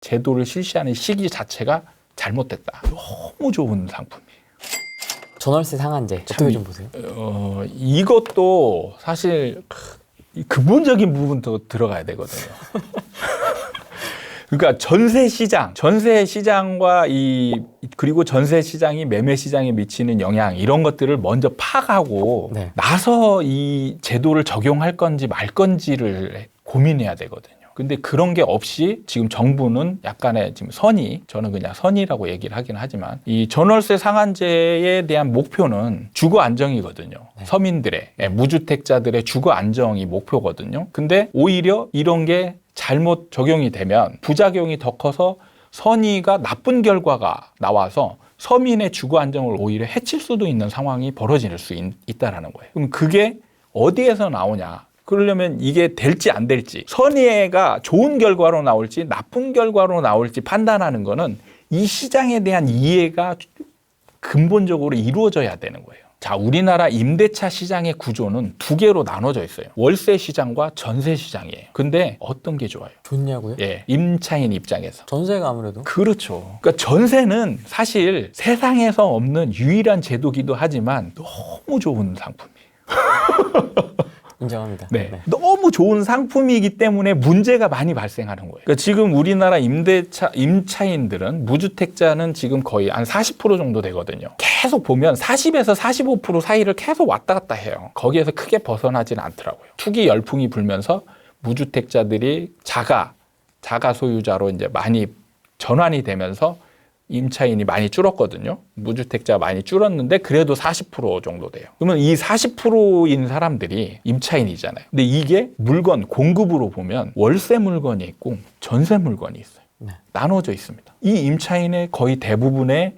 제도를 실시하는 시기 자체가 잘못됐다. 너무 좋은 상품이에요. 전월세 상한제 어떻게 좀 보세요? 이것도 사실 근본적인 부분도 들어가야 되거든요. 그러니까 전세 시장과 그리고 전세 시장이 매매 시장에 미치는 영향 이런 것들을 먼저 파악하고 네. 나서 이 제도를 적용할 건지 말 건지를 고민해야 되거든요. 근데 그런 게 없이 지금 정부는 약간의 지금 저는 그냥 선의라고 얘기를 하긴 하지만 이 전월세 상한제에 대한 목표는 주거 안정이거든요. 네. 서민들의, 무주택자들의 주거 안정이 목표거든요. 근데 오히려 이런 게 잘못 적용이 되면 부작용이 더 커서 선의가 나쁜 결과가 나와서 서민의 주거 안정을 오히려 해칠 수도 있는 상황이 벌어질 수 있다라는 거예요. 그럼 그게 어디에서 나오냐? 그러려면 이게 될지 안 될지, 선의가 좋은 결과로 나올지 나쁜 결과로 나올지 판단하는 거는 이 시장에 대한 이해가 근본적으로 이루어져야 되는 거예요. 자, 우리나라 임대차 시장의 구조는 두 개로 나눠져 있어요. 월세 시장과 전세 시장이에요. 근데 어떤 게 좋아요? 좋냐고요? 예, 임차인 입장에서. 전세가 아무래도 그렇죠. 그러니까 전세는 사실 세상에서 없는 유일한 제도기도 하지만 너무 좋은 상품이에요. 인정합니다. 네. 너무 좋은 상품이기 때문에 문제가 많이 발생하는 거예요. 그러니까 지금 우리나라 임차인들은 무주택자는 지금 거의 한 40% 정도 되거든요. 계속 보면 40에서 45% 사이를 계속 왔다 갔다 해요. 거기에서 크게 벗어나지는 않더라고요. 투기 열풍이 불면서 무주택자들이 자가 소유자로 이제 많이 전환이 되면서 임차인이 많이 줄었거든요. 무주택자가 많이 줄었는데 그래도 40% 정도 돼요. 그러면 이 40%인 사람들이 임차인이잖아요. 근데 이게 물건 공급으로 보면 월세 물건이 있고 전세 물건이 있어요. 네. 나눠져 있습니다. 이 임차인의 거의 대부분의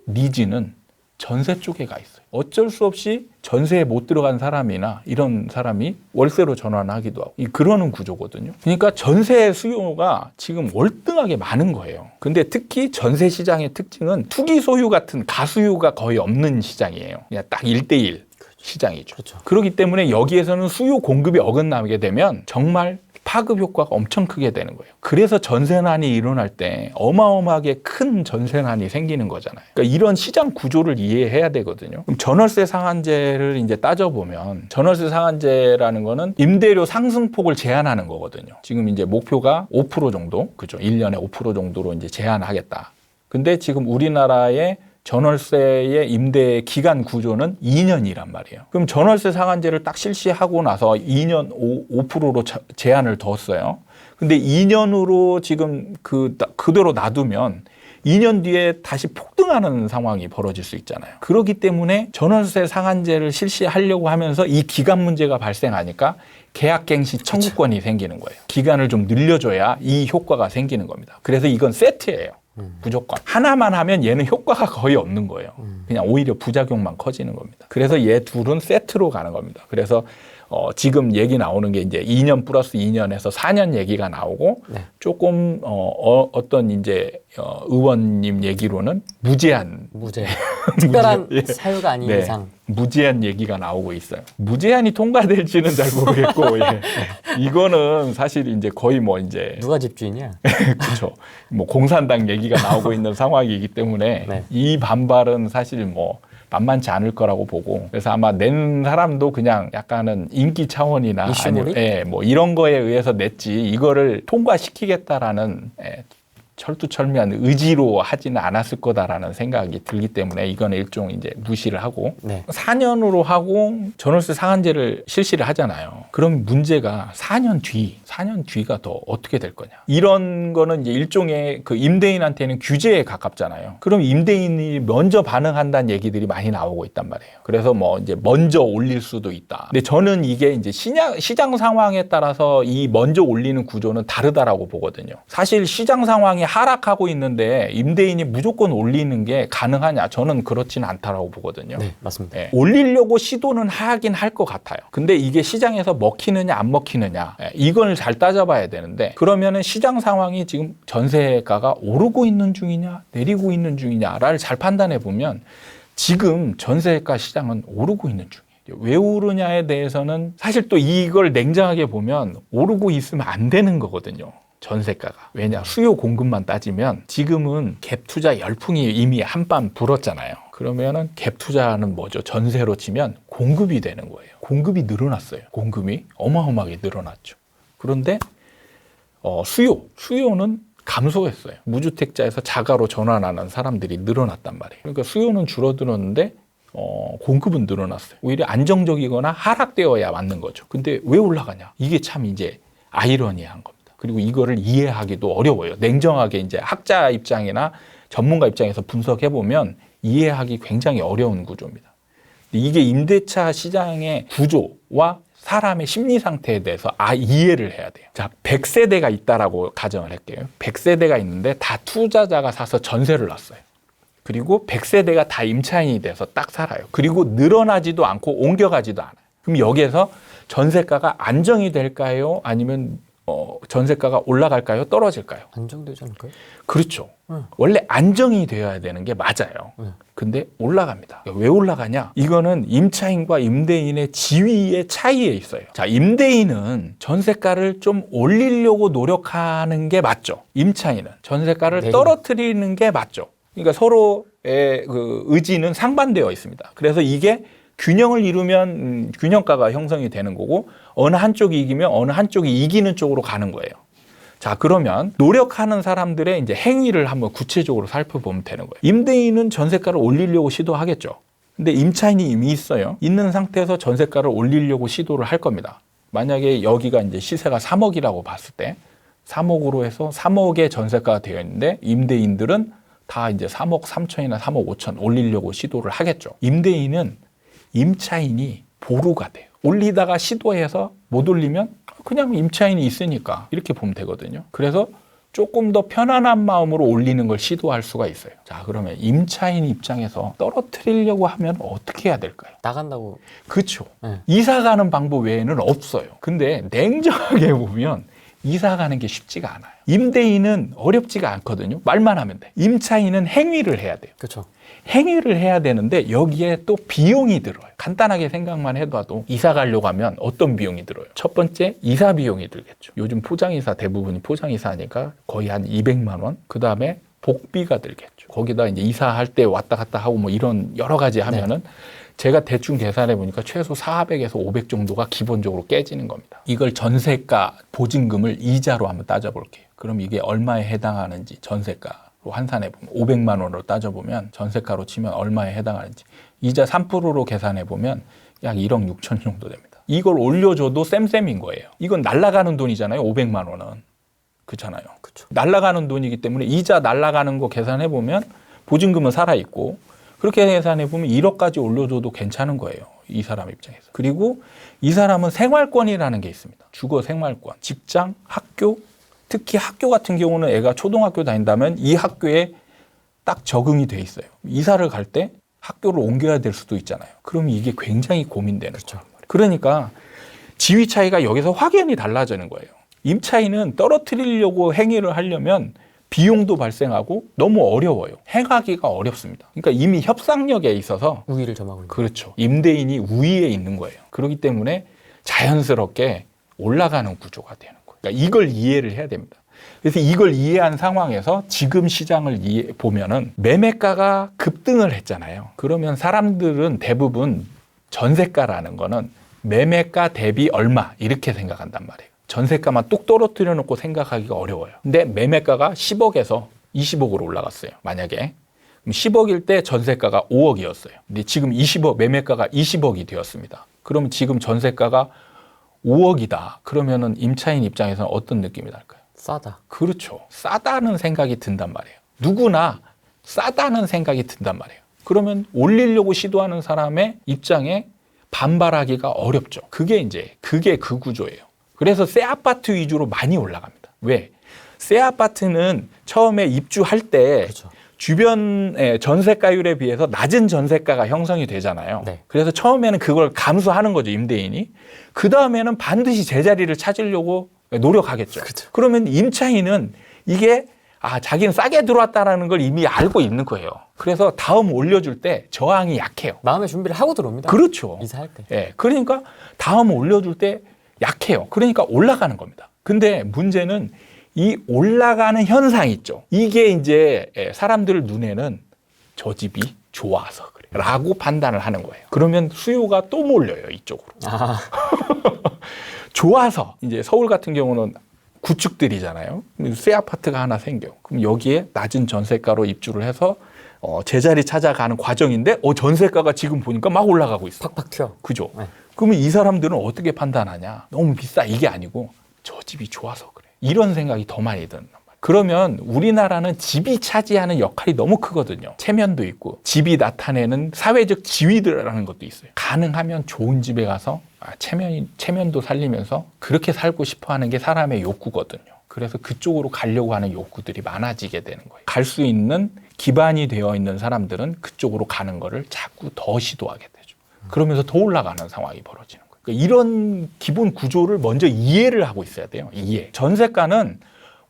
니즈는 전세 쪽에 가 있어요. 어쩔 수 없이 전세에 못 들어간 사람이나 이런 사람이 월세로 전환하기도 하고 그러는 구조거든요. 그러니까 전세 수요가 지금 월등하게 많은 거예요. 근데 특히 전세 시장의 특징은 투기 소유 같은 가수요가 거의 없는 시장이에요. 그냥 딱 1대1 시장이죠. 그렇죠. 그렇기 때문에 여기에서는 수요 공급이 어긋나게 되면 정말 파급 효과가 엄청 크게 되는 거예요. 그래서 전세난이 일어날 때 어마어마하게 큰 전세난이 생기는 거잖아요. 그러니까 이런 시장 구조를 이해해야 되거든요. 그럼 전월세 상한제를 이제 따져보면 전월세 상한제라는 거는 임대료 상승폭을 제한하는 거거든요. 지금 이제 목표가 5% 정도, 그죠? 1년에 5% 정도로 이제 제한하겠다. 근데 지금 우리나라의 전월세의 임대 기간 구조는 2년이란 말이에요. 그럼 전월세 상한제를 딱 실시하고 나서 2년 5%로 제한을 뒀어요. 근데 2년으로 지금 그대로 놔두면 2년 뒤에 다시 폭등하는 상황이 벌어질 수 있잖아요. 그렇기 때문에 전월세 상한제를 실시하려고 하면서 이 기간 문제가 발생하니까 계약갱신 청구권이 생기는 거예요. 기간을 좀 늘려줘야 이 효과가 생기는 겁니다. 그래서 이건 세트예요. 무조건. 하나만 하면 얘는 효과가 거의 없는 거예요. 그냥 오히려 부작용만 커지는 겁니다. 그래서 얘 둘은 세트로 가는 겁니다. 그래서 지금 얘기 나오는 게 이제 2년 플러스 2년에서 4년 얘기가 나오고 네. 조금 어떤 이제 의원님 얘기로는 무제 특별한 예. 사유가 아닌 네. 이상 무제한 얘기가 나오고 있어요. 무제한이 통과될지는 잘 모르겠고, 예. 이거는 사실 이제 거의 뭐 이제 누가 집주인이야? 그렇죠. 뭐 공산당 얘기가 나오고 있는 상황이기 때문에 네. 이 반발은 사실 뭐 만만치 않을 거라고 보고 그래서 아마 낸 사람도 그냥 약간은 인기 차원이나 이슈몰이? 아니면 뭐 이런 거에 의해서 냈지 이거를 통과시키겠다라는 철두철미한 의지로 하지는 않았을 거다라는 생각이 들기 때문에 이거는 일종 이제 무시를 하고 네. 4년으로 하고 전월세 상한제를 실시를 하잖아요. 그럼 문제가 4년 뒤가 더 어떻게 될 거냐. 이런 거는 이제 일종의 그 임대인한테는 규제에 가깝잖아요. 그럼 임대인이 먼저 반응한다는 얘기들이 많이 나오고 있단 말이에요. 그래서 뭐 이제 먼저 올릴 수도 있다. 근데 저는 이게 이제 시장 상황에 따라서 이 먼저 올리는 구조는 다르다라고 보거든요. 사실 시장 상황이 하락하고 있는데 임대인이 무조건 올리는 게 가능하냐? 저는 그렇지는 않다라고 보거든요. 네, 맞습니다. 예, 올리려고 시도는 하긴 할 것 같아요. 근데 이게 시장에서 먹히느냐 안 먹히느냐 이걸 잘 따져봐야 되는데 그러면은 시장 상황이 지금 전세가가 오르고 있는 중이냐 내리고 있는 중이냐를 잘 판단해 보면 지금 전세가 시장은 오르고 있는 중이에요. 왜 오르냐에 대해서는 사실 또 이걸 냉정하게 보면 오르고 있으면 안 되는 거거든요. 전세가가. 왜냐? 수요 공급만 따지면 지금은 갭 투자 열풍이 이미 한밤 불었잖아요. 그러면은 갭 투자는 뭐죠? 전세로 치면 공급이 되는 거예요. 공급이 늘어났어요. 공급이 어마어마하게 늘어났죠. 그런데 수요는 감소했어요. 무주택자에서 자가로 전환하는 사람들이 늘어났단 말이에요. 그러니까 수요는 줄어들었는데 공급은 늘어났어요. 오히려 안정적이거나 하락되어야 맞는 거죠. 근데 왜 올라가냐? 이게 참 이제 아이러니한 겁니다. 그리고 이거를 이해하기도 어려워요. 냉정하게 이제 학자 입장이나 전문가 입장에서 분석해 보면 이해하기 굉장히 어려운 구조입니다. 이게 임대차 시장의 구조와 사람의 심리 상태에 대해서 이해를 해야 돼요. 자, 100세대가 있다라고 가정을 할게요. 100세대가 있는데 다 투자자가 사서 전세를 놨어요. 그리고 100세대가 다 임차인이 돼서 딱 살아요. 그리고 늘어나지도 않고 옮겨가지도 않아요. 그럼 여기에서 전세가가 안정이 될까요? 아니면 전세가가 올라갈까요? 떨어질까요? 안정되지 않을까요? 그렇죠. 원래 안정이 되어야 되는 게 맞아요. 근데 올라갑니다. 왜 올라가냐? 이거는 임차인과 임대인의 지위의 차이에 있어요. 자, 임대인은 전세가를 좀 올리려고 노력하는 게 맞죠. 임차인은 전세가를 떨어뜨리는 게 맞죠. 그러니까 서로의 그 의지는 상반되어 있습니다. 그래서 이게 균형을 이루면 균형가가 형성이 되는 거고 어느 한쪽이 이기면 어느 한쪽이 이기는 쪽으로 가는 거예요. 자, 그러면 노력하는 사람들의 이제 행위를 한번 구체적으로 살펴보면 되는 거예요. 임대인은 전세가를 올리려고 시도하겠죠. 근데 임차인이 이미 있어요. 있는 상태에서 전세가를 올리려고 시도를 할 겁니다. 만약에 여기가 이제 시세가 3억이라고 봤을 때 3억으로 해서 3억의 전세가가 되어 있는데 임대인들은 다 이제 3억 3천이나 3억 5천 올리려고 시도를 하겠죠. 임대인은 임차인이 보루가 돼요. 올리다가 시도해서 못 올리면 그냥 임차인이 있으니까 이렇게 보면 되거든요. 그래서 조금 더 편안한 마음으로 올리는 걸 시도할 수가 있어요. 자, 그러면 임차인 입장에서 떨어뜨리려고 하면 어떻게 해야 될까요? 나간다고. 그렇죠. 이사 가는 방법 외에는 없어요. 근데 냉정하게 보면 이사 가는 게 쉽지가 않아요. 임대인은 어렵지가 않거든요. 말만 하면 돼. 임차인은 행위를 해야 돼요. 그렇죠. 행위를 해야 되는데 여기에 또 비용이 들어요. 간단하게 생각만 해봐도 이사 가려고 하면 어떤 비용이 들어요? 첫 번째, 이사 비용이 들겠죠. 요즘 포장이사 대부분이 포장이사니까 거의 한 200만 원. 그 다음에 복비가 들겠죠. 거기다 이제 이사할 때 왔다 갔다 하고 뭐 이런 여러 가지 하면은 제가 대충 계산해 보니까 최소 400에서 500 정도가 기본적으로 깨지는 겁니다. 이걸 전세가 보증금을 이자로 한번 따져볼게요. 그럼 이게 얼마에 해당하는지 전세가로 환산해 보면 500만 원으로 따져보면 전세가로 치면 얼마에 해당하는지 이자 3%로 계산해 보면 약 1억 6천 정도 됩니다. 이걸 올려줘도 쌤쌤인 거예요. 이건 날아가는 돈이잖아요. 500만 원은. 그렇잖아요. 그렇죠. 날아가는 돈이기 때문에 이자 날아가는 거 계산해 보면 보증금은 살아있고 그렇게 계산해 보면 1억까지 올려줘도 괜찮은 거예요. 이 사람 입장에서. 그리고 이 사람은 생활권이라는 게 있습니다. 주거 생활권, 직장, 학교, 특히 학교 같은 경우는 애가 초등학교 다닌다면 이 학교에 딱 적응이 돼 있어요. 이사를 갈 때 학교를 옮겨야 될 수도 있잖아요. 그럼 이게 굉장히 고민되는 거죠. 그러니까 지위 차이가 여기서 확연히 달라지는 거예요. 임차인은 떨어뜨리려고 행위를 하려면 비용도 발생하고 너무 어려워요. 행하기가 어렵습니다. 그러니까 이미 협상력에 있어서 우위를 점하고 있는. 그렇죠. 임대인이 우위에 있는 거예요. 그렇기 때문에 자연스럽게 올라가는 구조가 되는 거예요. 그러니까 이걸 이해를 해야 됩니다. 그래서 이걸 이해한 상황에서 지금 시장을 보면은 매매가가 급등을 했잖아요. 그러면 사람들은 대부분 전세가라는 거는 매매가 대비 얼마 이렇게 생각한단 말이에요. 전세가만 뚝 떨어뜨려 놓고 생각하기가 어려워요. 근데 매매가가 10억에서 20억으로 올라갔어요. 만약에. 그럼 10억일 때 전세가가 5억이었어요. 근데 지금 20억, 매매가가 20억이 되었습니다. 그러면 지금 전세가가 5억이다. 그러면은 임차인 입장에서는 어떤 느낌이 날까요? 싸다. 그렇죠. 싸다는 생각이 든단 말이에요. 누구나 싸다는 생각이 든단 말이에요. 그러면 올리려고 시도하는 사람의 입장에 반발하기가 어렵죠. 그게 그 구조예요. 그래서 새 아파트 위주로 많이 올라갑니다. 왜? 새 아파트는 처음에 입주할 때 그렇죠. 주변의 전세가율에 비해서 낮은 전세가가 형성이 되잖아요. 네. 그래서 처음에는 그걸 감수하는 거죠, 임대인이. 그 다음에는 반드시 제자리를 찾으려고 노력하겠죠. 그렇죠. 그러면 임차인은 이게 자기는 싸게 들어왔다라는 걸 이미 알고 있는 거예요. 그래서 다음 올려줄 때 저항이 약해요. 마음의 준비를 하고 들어옵니다. 그렇죠. 이사할 때. 예, 그러니까 다음 올려줄 때 약해요. 그러니까 올라가는 겁니다. 근데 문제는 이 올라가는 현상 있죠. 이게 이제 사람들 눈에는 저 집이 좋아서 그래 라고 판단을 하는 거예요. 그러면 수요가 또 몰려요, 이쪽으로. 아, 좋아서 이제 서울 같은 경우는 구축들이잖아요. 새 아파트가 하나 생겨. 그럼 여기에 낮은 전세가로 입주를 해서 제자리 찾아가는 과정인데 전세가가 지금 보니까 막 올라가고 있어. 팍팍 튀어. 그죠? 네. 그러면 이 사람들은 어떻게 판단하냐? 너무 비싸 이게 아니고 저 집이 좋아서 그래. 이런 생각이 더 많이 드는 거예요. 그러면 우리나라는 집이 차지하는 역할이 너무 크거든요. 체면도 있고 집이 나타내는 사회적 지위들이라는 것도 있어요. 가능하면 좋은 집에 가서 체면도 살리면서 그렇게 살고 싶어 하는 게 사람의 욕구거든요. 그래서 그쪽으로 가려고 하는 욕구들이 많아지게 되는 거예요. 갈 수 있는 기반이 되어 있는 사람들은 그쪽으로 가는 거를 자꾸 더 시도하게 되죠. 그러면서 더 올라가는 상황이 벌어지는 거예요. 그러니까 이런 기본 구조를 먼저 이해를 하고 있어야 돼요. 이해. 전세가는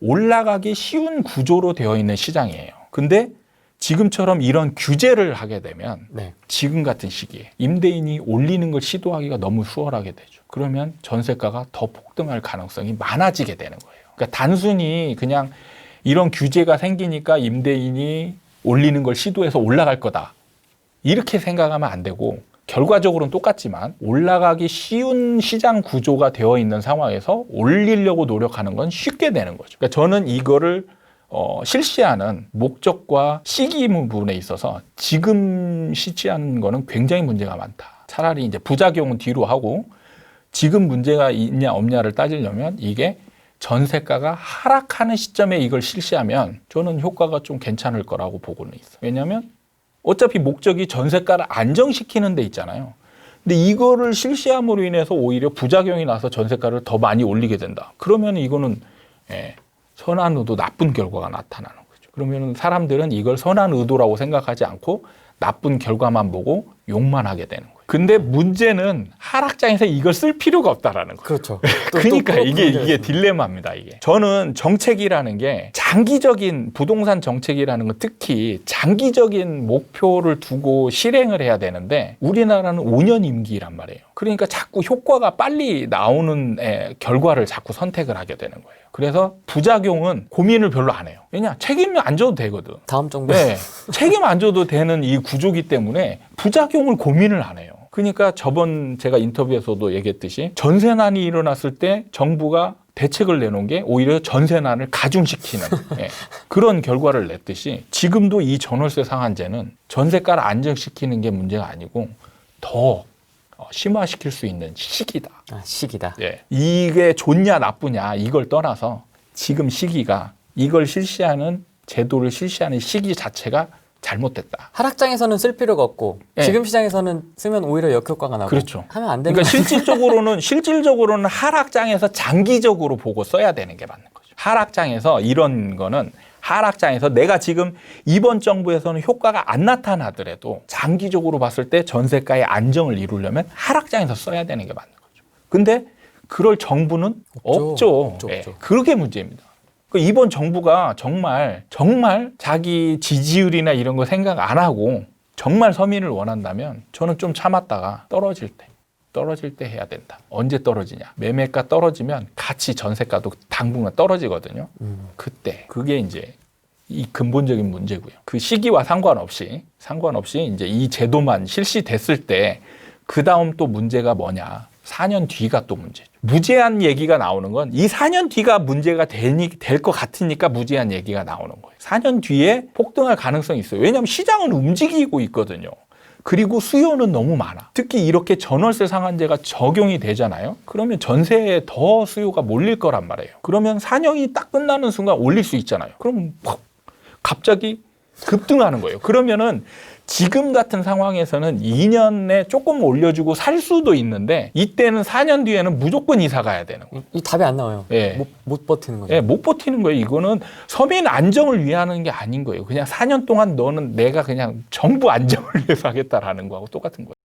올라가기 쉬운 구조로 되어 있는 시장이에요. 근데 지금처럼 이런 규제를 하게 되면 네. 지금 같은 시기에 임대인이 올리는 걸 시도하기가 너무 수월하게 되죠. 그러면 전세가가 더 폭등할 가능성이 많아지게 되는 거예요. 그러니까 단순히 그냥 이런 규제가 생기니까 임대인이 올리는 걸 시도해서 올라갈 거다. 이렇게 생각하면 안 되고 결과적으로는 똑같지만 올라가기 쉬운 시장 구조가 되어 있는 상황에서 올리려고 노력하는 건 쉽게 되는 거죠. 그러니까 저는 이거를 실시하는 목적과 시기 부분에 있어서 지금 실시하는 거는 굉장히 문제가 많다. 차라리 이제 부작용은 뒤로 하고 지금 문제가 있냐 없냐를 따지려면 이게 전세가가 하락하는 시점에 이걸 실시하면 저는 효과가 좀 괜찮을 거라고 보고는 있어요. 왜냐하면 어차피 목적이 전세가를 안정시키는 데 있잖아요. 근데 이거를 실시함으로 인해서 오히려 부작용이 나서 전세가를 더 많이 올리게 된다. 그러면 이거는 선한 의도 나쁜 결과가 나타나는 거죠. 그러면 사람들은 이걸 선한 의도라고 생각하지 않고 나쁜 결과만 보고 욕만 하게 되는 거예요. 근데 문제는 하락장에서 이걸 쓸 필요가 없다라는 거예요. 그렇죠. 그러니까 이게 딜레마입니다. 이게 저는 정책이라는 게 장기적인 부동산 정책이라는 건 특히 장기적인 목표를 두고 실행을 해야 되는데 우리나라는 5년 임기란 말이에요. 그러니까 자꾸 효과가 빨리 나오는 결과를 자꾸 선택을 하게 되는 거예요. 그래서 부작용은 고민을 별로 안 해요. 왜냐 책임을 안 져도 되거든. 다음 정부. 네, 책임 안 져도 되는 이 구조기 때문에 부작용을 고민을 안 해요. 그러니까 저번 제가 인터뷰에서도 얘기했듯이 전세난이 일어났을 때 정부가 대책을 내놓은 게 오히려 전세난을 가중시키는 그런 결과를 냈듯이 지금도 이 전월세 상한제는 전세가를 안정시키는 게 문제가 아니고 더 심화시킬 수 있는 시기다. 아, 시기다. 이게 좋냐 나쁘냐 이걸 떠나서 지금 시기가 이걸 실시하는 제도를 실시하는 시기 자체가 잘못됐다. 하락장에서는 쓸 필요가 없고 네. 지금 시장에서는 쓰면 오히려 역효과가 나고 그렇죠. 하면 안 되는 그러니까 실질적으로는 하락장에서 장기적으로 보고 써야 되는 게 맞는 거죠. 하락장에서 이런 거는 하락장에서 내가 지금 이번 정부에서는 효과가 안 나타나더라도 장기적으로 봤을 때 전세가의 안정을 이루려면 하락장에서 써야 되는 게 맞는 거죠. 근데 그럴 정부는 없죠. 없죠. 그게 문제입니다. 이번 정부가 정말 자기 지지율이나 이런 거 생각 안 하고 정말 서민을 원한다면 저는 좀 참았다가 떨어질 때 해야 된다. 언제 떨어지냐? 매매가 떨어지면 같이 전세가도 당분간 떨어지거든요. 그때 그게 이제 이 근본적인 문제고요. 그 시기와 상관없이 이제 이 제도만 실시됐을 때 그 다음 또 문제가 뭐냐? 4년 뒤가 또 문제죠. 무제한 얘기가 나오는 건 이 4년 뒤가 문제가 될 것 같으니까 무제한 얘기가 나오는 거예요. 4년 뒤에 폭등할 가능성이 있어요. 왜냐하면 시장은 움직이고 있거든요. 그리고 수요는 너무 많아. 특히 이렇게 전월세 상한제가 적용이 되잖아요. 그러면 전세에 더 수요가 몰릴 거란 말이에요. 그러면 4년이 딱 끝나는 순간 올릴 수 있잖아요. 그럼 갑자기 급등하는 거예요. 그러면은 지금 같은 상황에서는 2년에 조금 올려주고 살 수도 있는데 이때는 4년 뒤에는 무조건 이사 가야 되는 거예요. 이 답이 안 나와요. 못 버티는 거죠. 못 버티는 거예요. 이거는 서민 안정을 위하는 게 아닌 거예요. 그냥 4년 동안 너는 내가 그냥 정부 안정을 위해서 하겠다라는 거하고 똑같은 거예요.